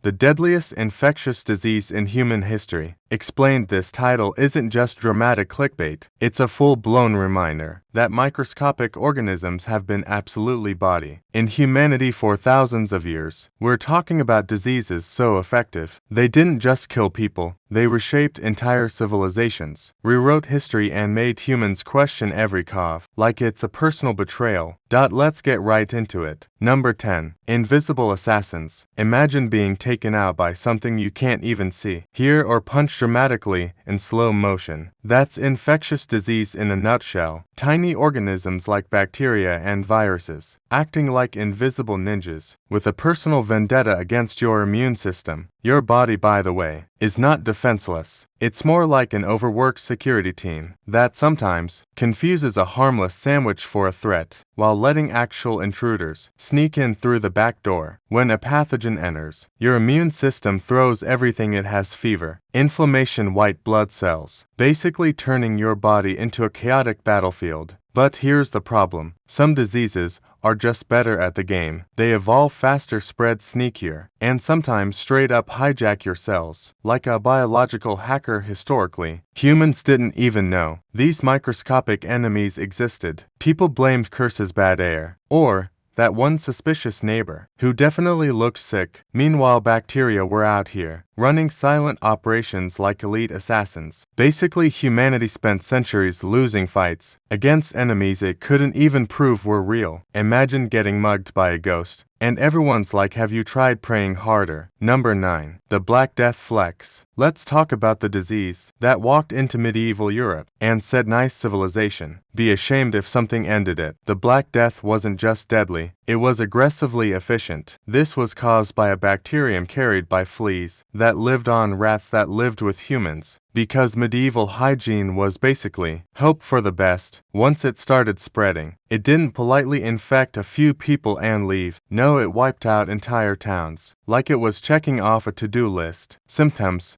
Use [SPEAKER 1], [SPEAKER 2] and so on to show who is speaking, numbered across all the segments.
[SPEAKER 1] the deadliest infectious disease in human history. Explained. This title isn't just dramatic clickbait, it's a full-blown reminder that microscopic organisms have been absolutely body in humanity for thousands of years. We're talking about diseases so effective, they didn't just kill people, they reshaped entire civilizations, rewrote history and made humans question every cough, like it's a personal betrayal. Let's get right into it. Number 10. Invisible assassins. Imagine being taken out by something you can't even see, hear or punch dramatically in slow motion. That's infectious disease in a nutshell. Tiny organisms like bacteria and viruses, acting like invisible ninjas, with a personal vendetta against your immune system. Your body, by the way, is not defenseless. It's more like an overworked security team that sometimes confuses a harmless sandwich for a threat, while letting actual intruders sneak in through the back door. When a pathogen enters, your immune system throws everything it has: fever, inflammation, white blood cells, basically turning your body into a chaotic battlefield. But here's the problem. Some diseases are just better at the game. They evolve faster, spread sneakier, and sometimes straight up hijack your cells. Like a biological hacker. Historically, humans didn't even know these microscopic enemies existed. People blamed curses, bad air, or that one suspicious neighbor who definitely looked sick. Meanwhile, bacteria were out here, running silent operations like elite assassins. Basically, humanity spent centuries losing fights against enemies it couldn't even prove were real. Imagine getting mugged by a ghost, and everyone's like, have you tried praying harder? Number 9. The Black Death Flex. Let's talk about the disease that walked into medieval Europe and said, nice civilization, be ashamed if something ended it. The Black Death wasn't just deadly, it was aggressively efficient. This was caused by a bacterium carried by fleas that lived on rats that lived with humans. Because medieval hygiene was basically hope for the best. Once it started spreading, it didn't politely infect a few people and leave. No, it wiped out entire towns, like it was checking off a to-do list. Symptoms: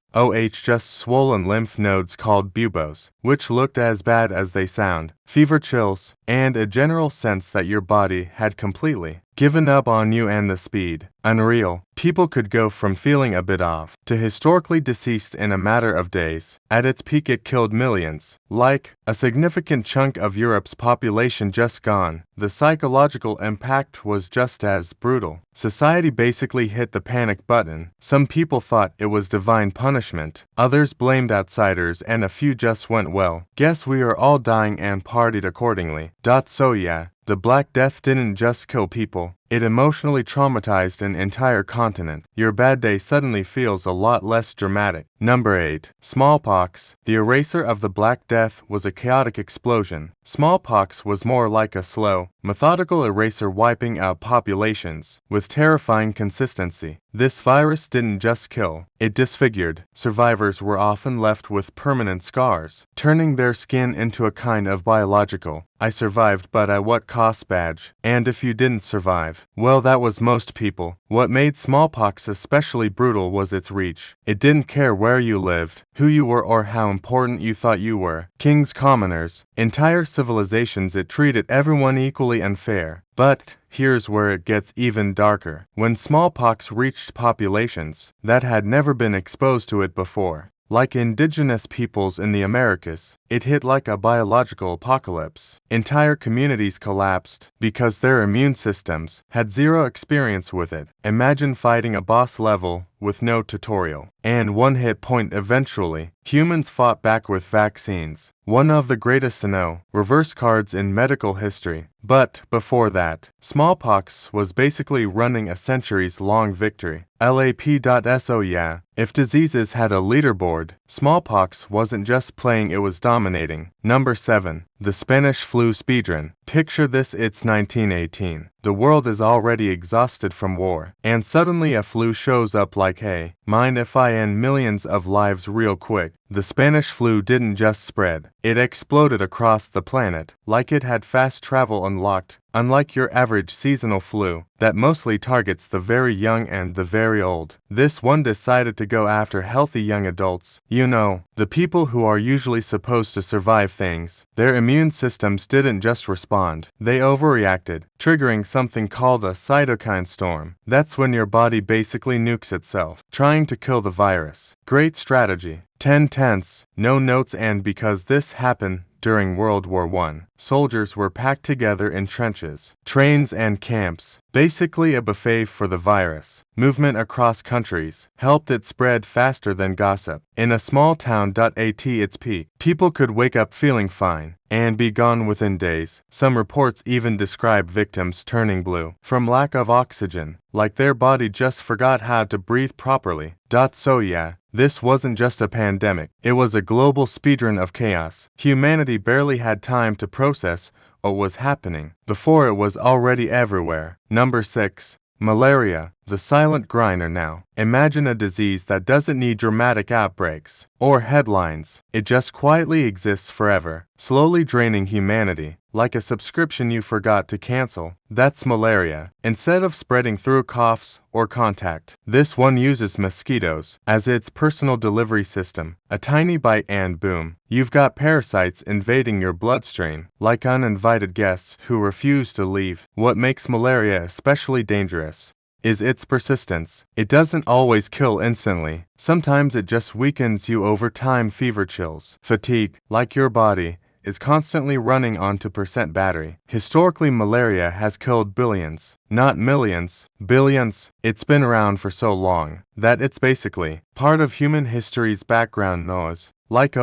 [SPEAKER 1] just swollen lymph nodes called buboes, which looked as bad as they sound, fever, chills, and a general sense that your body had completely given up on you. And the speed: unreal. People could go from feeling a bit off to historically deceased in a matter of days. At its peak, it killed millions, like a significant chunk of Europe's population just gone. The psychological impact was just as brutal. Society basically hit the panic button. Some people thought it was divine punishment, others blamed outsiders, and a few just went, well, guess we are all dying, and partied accordingly. So yeah, the Black Death didn't just kill people, it emotionally traumatized an entire continent. Your bad day suddenly feels a lot less dramatic. Number 8. Smallpox. The eraser of the Black Death was a chaotic explosion. Smallpox was more like a slow, methodical eraser, wiping out populations with terrifying consistency. This virus didn't just kill, it disfigured. Survivors were often left with permanent scars, turning their skin into a kind of biological "I survived but at what cost" badge. And if you didn't survive, well, that was most people. What made smallpox especially brutal was its reach. It didn't care where you lived, who you were, or how important you thought you were. Kings, commoners, entire civilizations, it treated everyone equally unfair. But here's where it gets even darker. When smallpox reached populations that had never been exposed to it before, like indigenous peoples in the Americas, it hit like a biological apocalypse. Entire communities collapsed because their immune systems had zero experience with it. Imagine fighting a boss level with no tutorial and one hit point. Eventually, humans fought back with vaccines, one of the greatest to know, reverse cards in medical history. But before that, smallpox was basically running a centuries-long victory. LAP.SO yeah, if diseases had a leaderboard, smallpox wasn't just playing, it was dominating. Number 7. The Spanish Flu Speedrun. Picture this, it's 1918. The world is already exhausted from war, and suddenly a flu shows up like, hey, mind if I end millions of lives real quick? The Spanish flu didn't just spread, it exploded across the planet, like it had fast travel unlocked. Unlike your average seasonal flu, that mostly targets the very young and the very old, this one decided to go after healthy young adults. You know, the people who are usually supposed to survive things. Their immune systems didn't just respond, they overreacted, triggering something called a cytokine storm. That's when your body basically nukes itself, trying to kill the virus. Great strategy. 10 tenths, no notes. And because this happened during World War I, soldiers were packed together in trenches, trains and camps, basically a buffet for the virus. Movement across countries helped it spread faster than gossip. In a small town at its peak, people could wake up feeling fine and be gone within days. Some reports even describe victims turning blue from lack of oxygen, like their body just forgot how to breathe properly. So yeah, this wasn't just a pandemic, it was a global speedrun of chaos. Humanity barely had time to process what was happening before it was already everywhere. Number 6. Malaria, the silent grinder. Now, imagine a disease that doesn't need dramatic outbreaks or headlines. It just quietly exists forever, slowly draining humanity, like a subscription you forgot to cancel. That's malaria. Instead of spreading through coughs or contact, this one uses mosquitoes as its personal delivery system. A tiny bite and boom, you've got parasites invading your bloodstream, like uninvited guests who refuse to leave. What makes malaria especially dangerous is its persistence. It doesn't always kill instantly. Sometimes it just weakens you over time. Fever, chills, fatigue, like your body is constantly running on 2% battery. Historically, malaria has killed billions, not millions, billions. It's been around for so long that it's basically part of human history's background noise. Like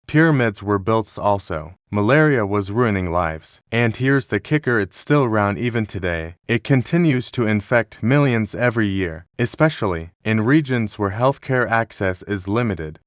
[SPEAKER 1] pyramids were built also. Malaria was ruining lives. And here's the kicker, it's still around even today. It continues to infect millions every year, especially in regions where healthcare access is limited.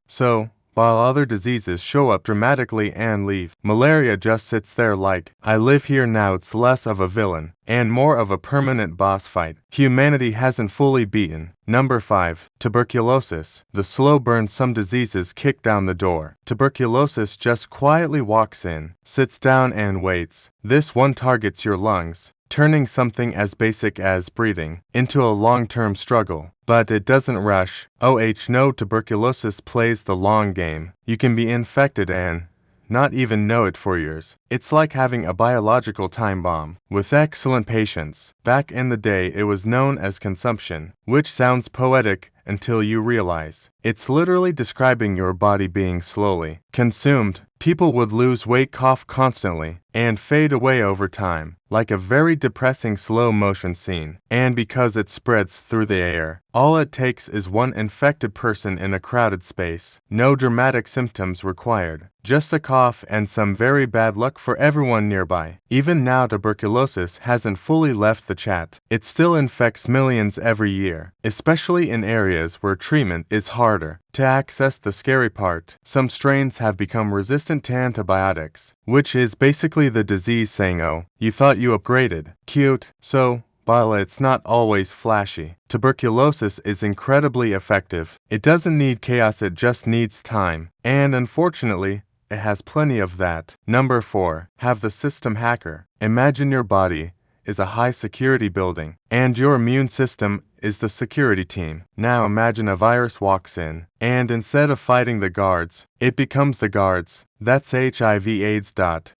[SPEAKER 1] So, while other diseases show up dramatically and leave, malaria just sits there like, I live here now. It's less of a villain and more of a permanent boss fight humanity hasn't fully beaten. Number 5. Tuberculosis, the slow burn some diseases kick down the door. Tuberculosis just quietly walks in, sits down and waits. This one targets your lungs, turning something as basic as breathing into a long-term struggle. But it doesn't rush. No, tuberculosis plays the long game. You can be infected and not even know it for years. It's like having a biological time bomb. With excellent patience. Back in the day, it was known as consumption, which sounds poetic until you realize it's literally describing your body being slowly consumed. People would lose weight, cough constantly, and fade away over time, like a very depressing slow-motion scene. And because it spreads through the air, all it takes is one infected person in a crowded space. No dramatic symptoms required, just a cough and some very bad luck for everyone nearby. Even now, tuberculosis hasn't fully left the chat. It still infects millions every year, especially in areas where treatment is harder to access. The scary part, some strains have become resistant to antibiotics, which is basically the disease saying, oh, you thought you upgraded. Cute. So, while it's not always flashy, tuberculosis is incredibly effective. It doesn't need chaos, it just needs time. And unfortunately, it has plenty of that. Number 4. Have the system hacker. Imagine your body is a high-security building, and your immune system is the security team. Now imagine a virus walks in, and instead of fighting the guards, it becomes the guards. That's HIV/AIDS.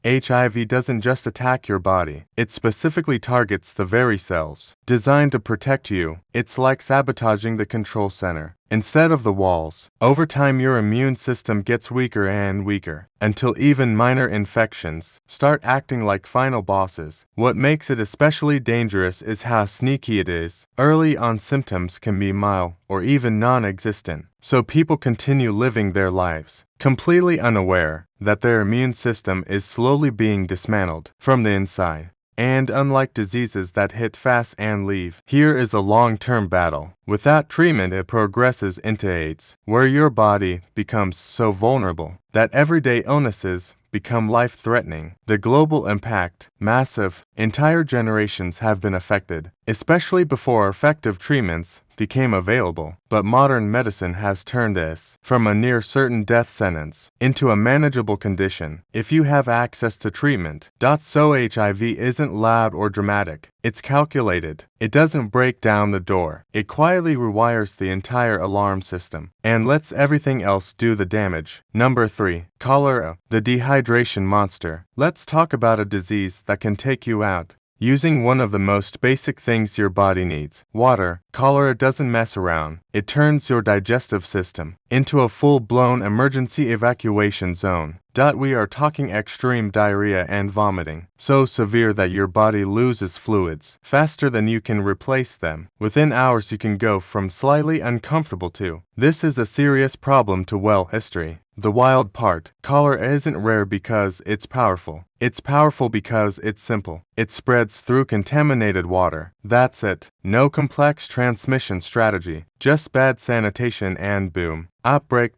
[SPEAKER 1] HIV doesn't just attack your body, it specifically targets the very cells designed to protect you. It's like sabotaging the control center instead of the walls. Over time, your immune system gets weaker and weaker, until even minor infections start acting like final bosses. What makes it especially dangerous is how sneaky it is. Early on, symptoms can be mild or even non-existent, so people continue living their lives, completely unaware that their immune system is slowly being dismantled from the inside. And unlike diseases that hit fast and leave, here is a long-term battle. Without treatment, it progresses into AIDS, where your body becomes so vulnerable that everyday illnesses become life-threatening. The global impact, massive. Entire generations have been affected, especially before effective treatments became available, but modern medicine has turned this from a near certain death sentence into a manageable condition if you have access to treatment. So HIV isn't loud or dramatic. It's calculated. It doesn't break down the door. It quietly rewires the entire alarm system and lets everything else do the damage. Number 3. Cholera, the dehydration monster. Let's talk about a disease that can take you out using one of the most basic things your body needs, water. Cholera doesn't mess around. It turns your digestive system into a full-blown emergency evacuation zone. We are talking extreme diarrhea and vomiting, so severe that your body loses fluids faster than you can replace them. Within hours you can go from slightly uncomfortable to. This is a serious problem to well history. The wild part, cholera isn't rare because it's powerful. It's powerful because it's simple. It spreads through contaminated water. That's it. No complex transmission strategy, just bad sanitation and boom. Outbreak.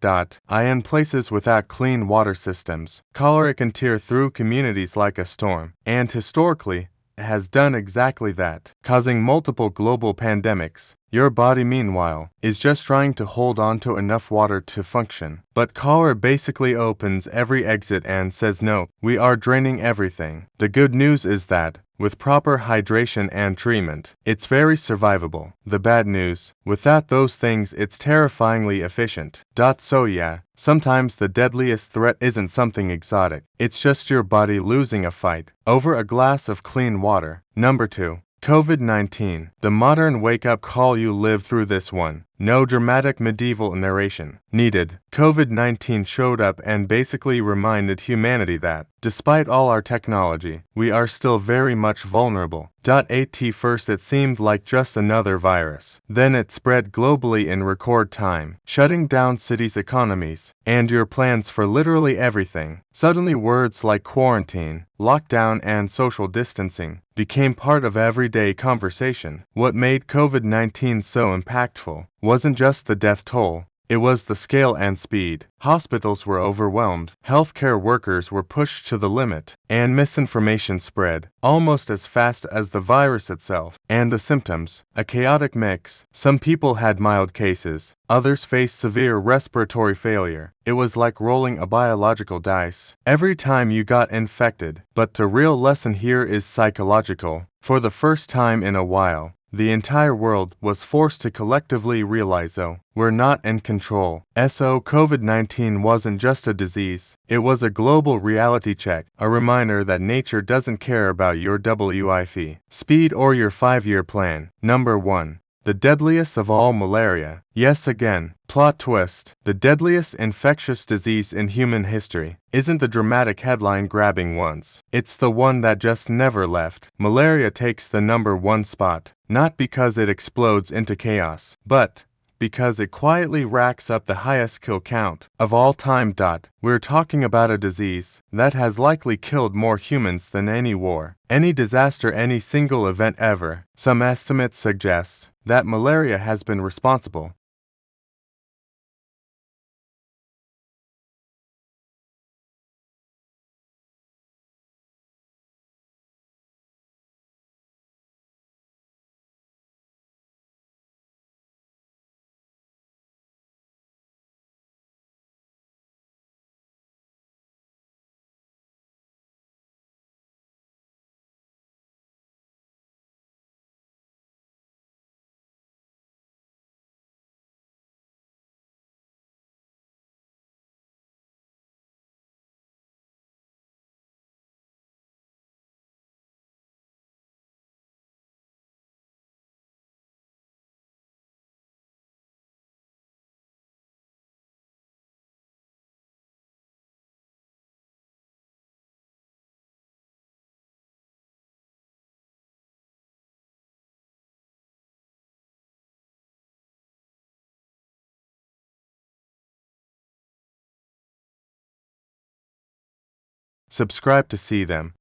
[SPEAKER 1] In places without clean water systems, cholera can tear through communities like a storm, and historically, has done exactly that, causing multiple global pandemics. Your body, meanwhile, is just trying to hold on to enough water to function. But cholera basically opens every exit and says no, we are draining everything. The good news is that, with proper hydration and treatment, it's very survivable. The bad news, without those things it's terrifyingly efficient. So yeah, sometimes the deadliest threat isn't something exotic. It's just your body losing a fight over a glass of clean water. Number 2. COVID-19, the modern wake-up call. You lived through this one. No dramatic medieval narration needed. COVID-19 showed up and basically reminded humanity that, despite all our technology, we are still very much vulnerable. At first it seemed like just another virus. Then it spread globally in record time, shutting down cities' economies, and your plans for literally everything. Suddenly words like quarantine, lockdown, and social distancing became part of everyday conversation. What made COVID-19 so impactful wasn't just the death toll, it was the scale and speed. Hospitals were overwhelmed, healthcare workers were pushed to the limit, and misinformation spread almost as fast as the virus itself. And the symptoms, a chaotic mix. Some people had mild cases, others faced severe respiratory failure. It was like rolling a biological dice every time you got infected. But the real lesson here is psychological. For the first time in a while, the entire world was forced to collectively realize, we're not in control. COVID-19 wasn't just a disease, it was a global reality check, a reminder that nature doesn't care about your WIF speed or your 5-year plan. Number 1. The deadliest of all, malaria. Yes, again, plot twist. The deadliest infectious disease in human history isn't the dramatic headline-grabbing ones. It's the one that just never left. Malaria takes the number 1 spot, not because it explodes into chaos, but because it quietly racks up the highest kill count of all time. We're talking about a disease that has likely killed more humans than any war, any disaster, any single event ever. Some estimates suggest that malaria has been responsible Subscribe to see them.